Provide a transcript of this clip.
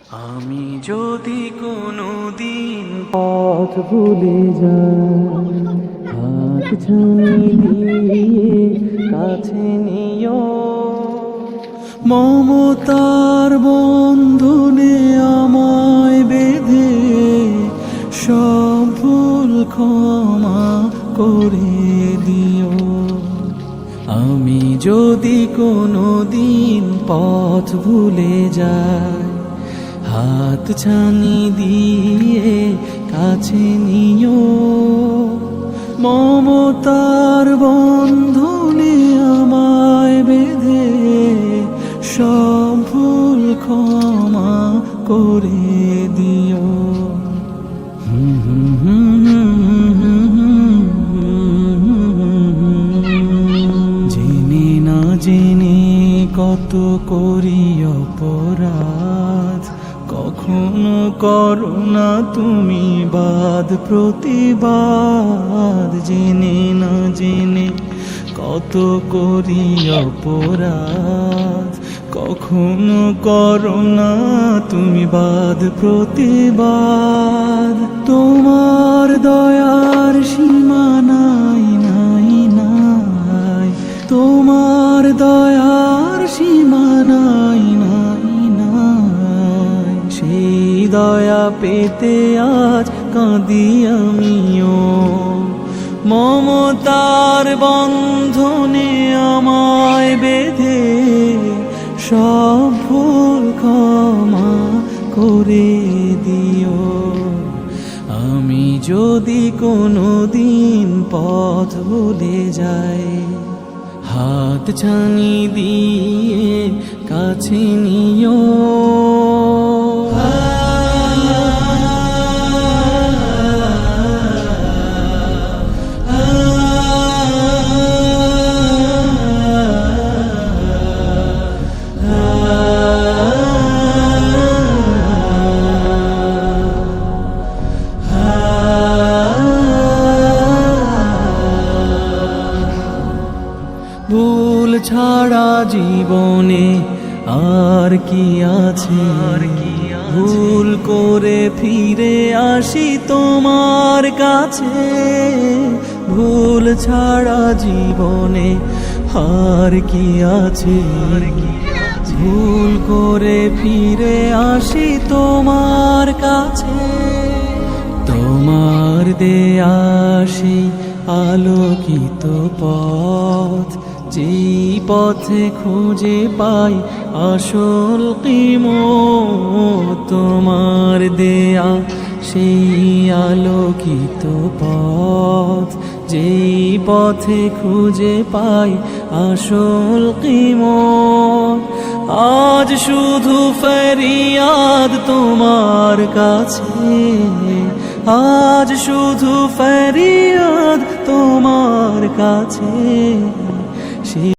আমি যদি কোনো দিন পথ ভুলে যাই, হাত ছানি দিয়ে কাছে নিও। মমতার বন্ধনে আমায় বেঁধে সব ভুল ক্ষমা করে দিও। আমি যদি কোনো দিন পথ ভুলে যাই, হাত ছানি দিয়ে কাছে নিও। মমতার বন্ধনে আমায় বেঁধে সব ভুল ক্ষমা করে দিও। জেনে না জেনে কত করি অপরাধ, কখনো করো না তুমি বাদ প্রতিবাদ। জেনে না জেনে কত করি অপরাধ, কখনো করো না তুমি বাদ প্রতিবাদ। তোমার দয়ার সীমা নাই নাই নাই, তোমার দয়ার সীমা নাই নাই নাই। সেই দয়া পেতে আজ কাঁদি আমিও। মমতার বন্ধনে আমায় বেঁধে সব ভুল ক্ষমা করে দিও। আমি যদি কোনো দিন পথ ভুলে যাই, হাত ছানি দিয়ে কাছে নিও। ভুল ছাড়া জীবনে আর কি আছে? ভুল করে ফিরে আসি তোমার কাছে। ভুল ছাড়া জীবনে আর কি আছে? ভুল করে ফিরে আসি তোমার কাছে। তোমার দেয়া সেই আলোকিত পথ, যেই পথে খুঁজে পাই আসল কিমত। তোমার দেয়া সেই আলোকিত পথ, যেই পথে খুঁজে পাই আসল কিমত। আজ শুধু ফরিয়াদ তোমার কাছে, আজ শুধু ফরিয়াদ তোমার কাছে।